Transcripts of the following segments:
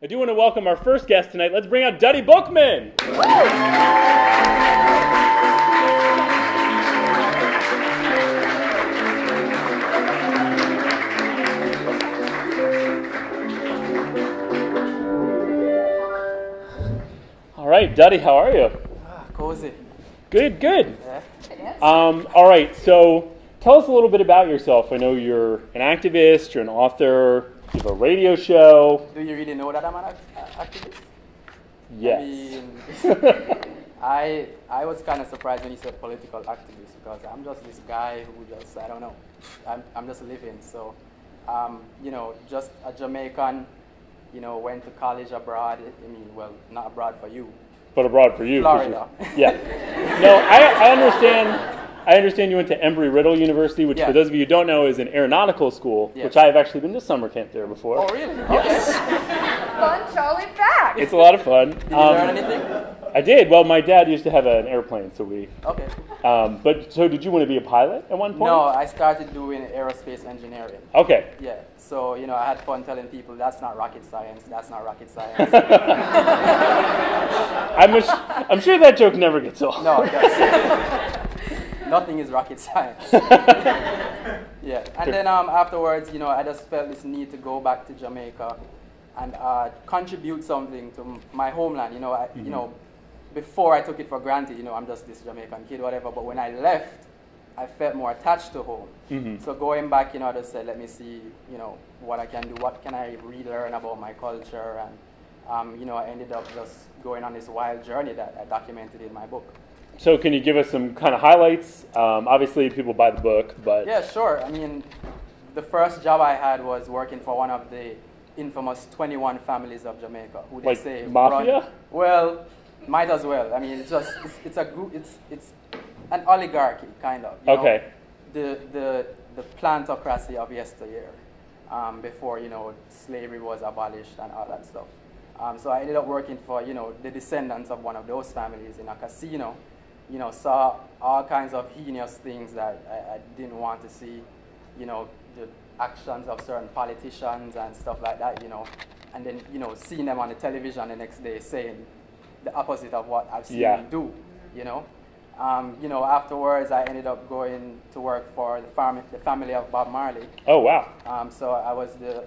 I do want to welcome our first guest tonight. Let's bring out Dutty Bookman. All right, Dutty, how are you? Cozy. Good, good. Yeah. All right, so tell us a little bit about yourself. I know you're an activist, you're an author, you have a radio show. Do you really know that I'm an activist? Yes. I mean, I was kind of surprised when you said political activist because I'm just this guy who just, I don't know, I'm just living. So, you know, just a Jamaican, you know, went to college abroad. I mean, well, not abroad for you. But abroad for you. Florida. Yeah. No, I understand. I understand you went to Embry-Riddle University, which for those of you who don't know is an aeronautical school, which I have actually been to summer camp there before. Oh, really? Yes. Fun, Charlie fact. It's a lot of fun. Did you learn anything? I did. Well, my dad used to have an airplane, so we... Okay. But so did you want to be a pilot at one point? No, I started doing aerospace engineering. Okay. Yeah. So, you know, I had fun telling people that's not rocket science, that's not rocket science. I'm sure that joke never gets old. No, nothing is rocket science. Yeah. And then afterwards, you know, I just felt this need to go back to Jamaica and contribute something to my homeland. You know, you know, before I took it for granted, you know, I'm just this Jamaican kid, whatever. But when I left, I felt more attached to home. So going back, you know, I just said, let me see, you know, what I can do. What can I relearn about my culture? And, you know, I ended up just going on this wild journey that I documented in my book. So can you give us some kind of highlights? Obviously, people buy the book, but... Yeah, sure. I mean, the first job I had was working for one of the infamous 21 families of Jamaica. Who they like say mafia? Run, well, might as well. I mean, it's just, it's a group, it's an oligarchy, kind of. You okay. know? The plantocracy of yesteryear, before, you know, slavery was abolished and all that stuff. So I ended up working for, you know, the descendants of one of those families in a casino. You know, saw all kinds of heinous things that I didn't want to see, you know, the actions of certain politicians and stuff like that, you know, and then, you know, seeing them on the television the next day saying the opposite of what I've seen them do, you know. You know, afterwards I ended up going to work for the family of Bob Marley. Oh, wow. So I was the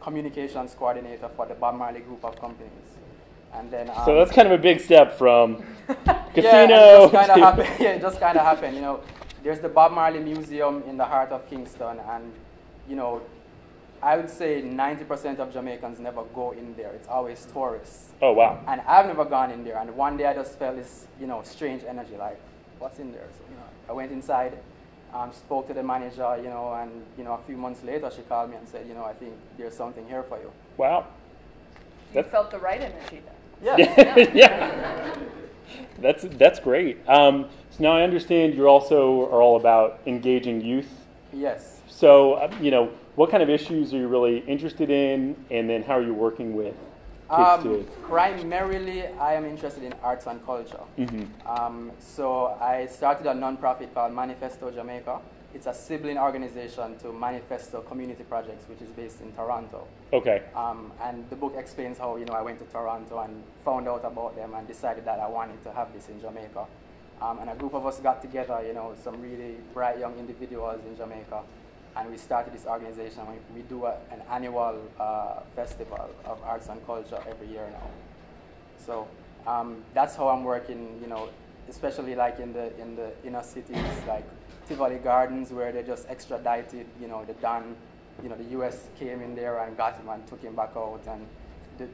communications coordinator for the Bob Marley group of companies. And then, so that's kind of a big step from casino. Yeah, it just kind of happened. You know, there's the Bob Marley Museum in the heart of Kingston, and you know, I would say 90% of Jamaicans never go in there. It's always tourists. Oh, wow. And I've never gone in there. And one day I just felt this, you know, strange energy, like, what's in there? So, you know, I went inside, spoke to the manager, you know, and you know, a few months later she called me and said, you know, I think there's something here for you. Wow. You felt the right energy then. Yeah. Yeah. That's great. So now I understand you also are all about engaging youth. Yes. So, you know, what kind of issues are you really interested in, and then how are you working with kids to... Primarily, I am interested in arts and culture. So I started a non-profit called Manifesto Jamaica. It's a sibling organization to Manifesto Community Projects, which is based in Toronto. Okay. And the book explains how, you know, I went to Toronto and found out about them and decided that I wanted to have this in Jamaica. And a group of us got together, you know, some really bright young individuals in Jamaica, and we started this organization. We do an annual festival of arts and culture every year now. So that's how I'm working, you know, especially like in the inner cities, like Tivoli Gardens, where they just extradited, you know, the Don, you know, the US came in there and got him and took him back out, and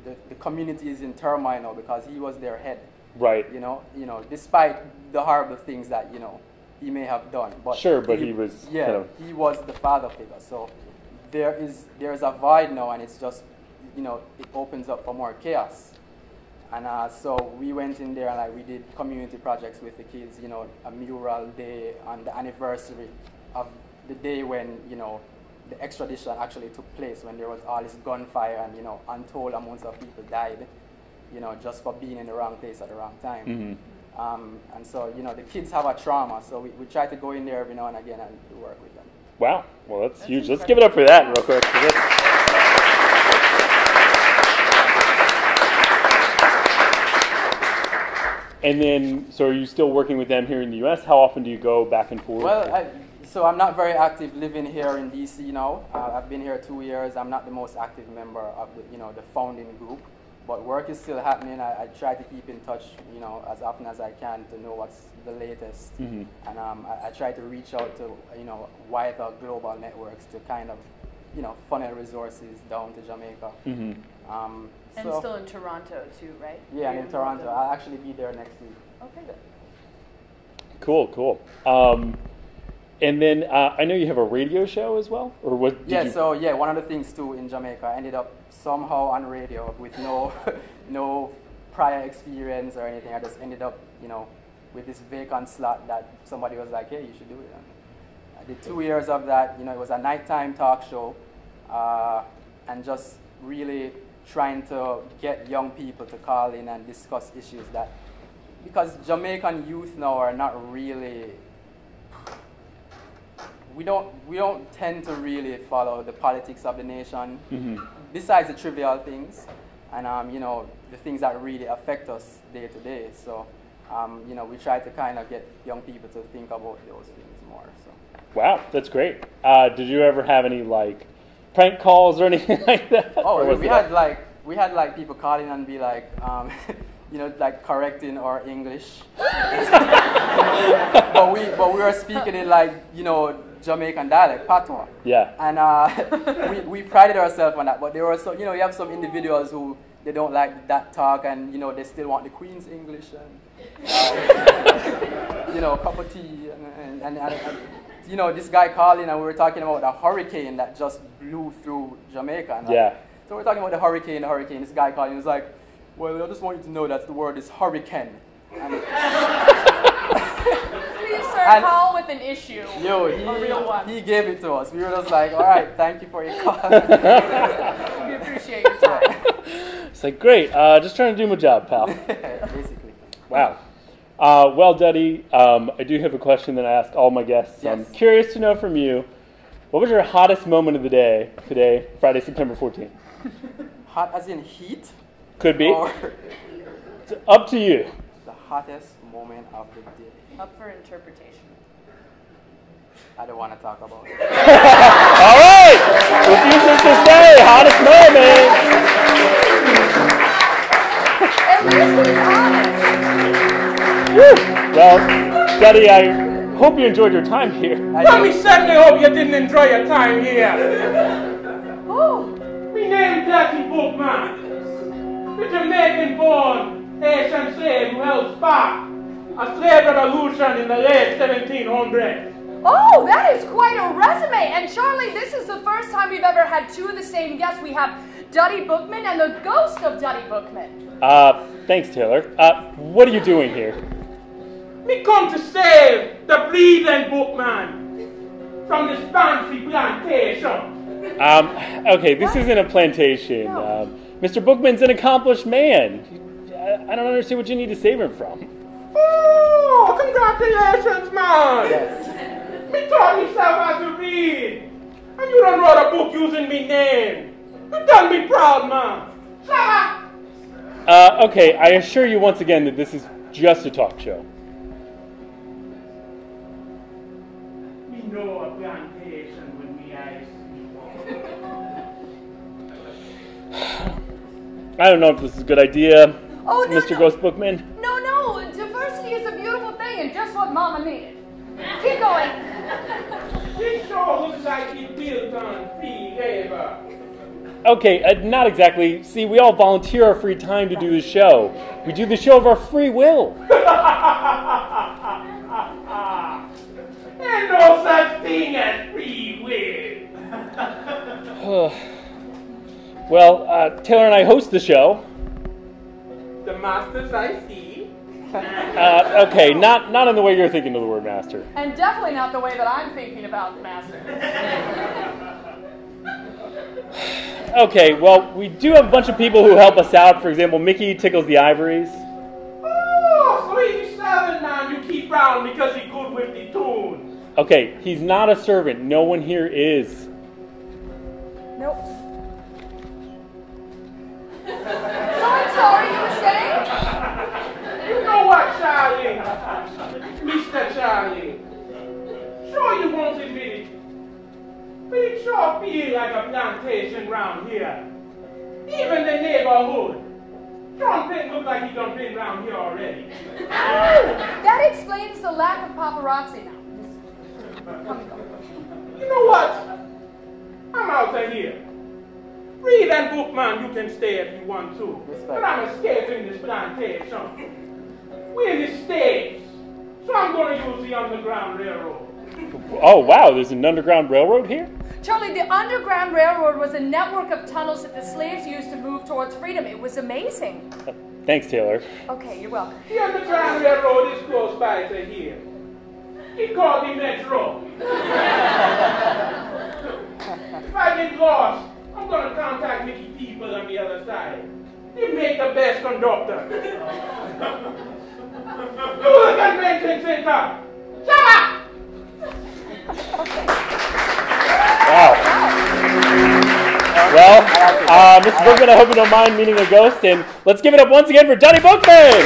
the community is in turmoil now because he was their head. Right. You know, despite the horrible things that, you know, he may have done. But sure, but he was he was the father figure. So there's a void now, and it's just, you know, it opens up for more chaos. And so we went in there and like we did community projects with the kids, you know, a mural day on the anniversary of the day when, you know, the extradition actually took place, when there was all this gunfire and, you know, untold amounts of people died, you know, just for being in the wrong place at the wrong time. And so, you know, the kids have a trauma, so we try to go in there every now and again and do work with them. Wow, well that's huge. Let's give it up for that real quick. And then, so are you still working with them here in the U.S.? How often do you go back and forth? Well, so I'm not very active living here in D.C. now. I've been here 2 years. I'm not the most active member of the founding group, but work is still happening. I try to keep in touch, as often as I can to know what's the latest. And I try to reach out to, wider global networks to kind of, funnel resources down to Jamaica. And still in Toronto too, right? Yeah, and in Toronto. I'll actually be there next week. Okay, good. Cool, cool. And then I know you have a radio show as well, or what? Yeah, one of the things too in Jamaica, I ended up somehow on radio with no no prior experience or anything. I just ended up, with this vacant slot that somebody was like, hey, you should do it. And I did 2 years of that. It was a nighttime talk show, and just really trying to get young people to call in and discuss issues that, because Jamaican youth now are not really, we don't tend to really follow the politics of the nation, besides the trivial things, and the things that really affect us day to day. So, we try to kind of get young people to think about those things more. So. Wow, that's great. Did you ever have any prank calls or anything like that? Oh, we had people calling and be like, correcting our English. but we were speaking in Jamaican dialect, patois. Yeah. And we prided ourselves on that. But there were you have some individuals who they don't like that talk, and they still want the Queen's English and cup of tea and this guy called in and we were talking about a hurricane that just blew through Jamaica. And so we're talking about the hurricane. This guy called in and was like, well, I just want you to know that the word is hurricane. Please, sir, call with an issue. A real one. He gave it to us. We were just like, all right, thank you for your call. We appreciate your time. It's like, great, just trying to do my job, pal. Basically. Wow. Well, Dutty, I do have a question that I ask all my guests. Yes. I'm curious to know from you, what was your hottest moment of the day today, Friday, September 14th? Hot as in heat? Could be. Or it's up to you. The hottest moment of the day. Up for interpretation. I don't want to talk about it. All right. Refuses to say hottest moment. At least he's honest. Woo. Well, Dutty, I hope you enjoyed your time here. We certainly hope you didn't enjoy your time here. Oh. We named Dutty Bookman. The Jamaican-born Haitian slave who held spark a slave revolution in the late 1700s. Oh, that is quite a resume. And Charlie, this is the first time we've ever had two of the same guests. We have Dutty Bookman and the ghost of Dutty Bookman. Thanks, Taylor. What are you doing here? We come to save the breathing Bookman from this fancy plantation. Okay, this isn't a plantation. No. Mr. Bookman's an accomplished man. I don't understand what you need to save him from. Oh, congratulations, man! Yes. Me taught myself how to read. And you done wrote a book using me name. You done me proud, man. Shut up! Okay, I assure you once again that this is just a talk show. We know a plantation when we eyes I don't know if this is a good idea, Oh, no, Mr. no. Ghost Bookman. No, diversity is a beautiful thing and just what Mama needed. Keep going. This show looks like it's built on free labor. Okay, not exactly. See, we all volunteer our free time to do the show. We do the show of our free will. Ain't no such thing as free will. Well, Taylor and I host the show. The masters I see. Okay, not in the way you're thinking of the word master. And definitely not the way that I'm thinking about Master. Okay, well, we do have a bunch of people who help us out. For example, Mickey tickles the ivories. Oh, so he's selling now. You keep round because he's good with the tune. Okay, he's not a servant. No one here is. Nope. So I'm sorry, you were saying? You know what, like a plantation round here. Even the neighborhood. John Penn looks like he done been around here already. That explains the lack of paparazzi now. You know what? I'm out of here. Reed and Bookman, you can stay if you want to. But I'm escaping this plantation. We're in the States, so I'm going to use the Underground Railroad. Oh, wow, there's an Underground Railroad here? Charlie, the Underground Railroad was a network of tunnels that the slaves used to move towards freedom. It was amazing. Thanks, Taylor. Okay, you're welcome. The Underground Railroad is close by to here. It's called the Metro. If I get lost, I'm going to contact Mickey people on the other side. They make the best conductor. To the convention center. Shut up! Wow. Well, Mr. Bookman, I hope you don't mind meeting a ghost, and let's give it up once again for Dutty Bookman!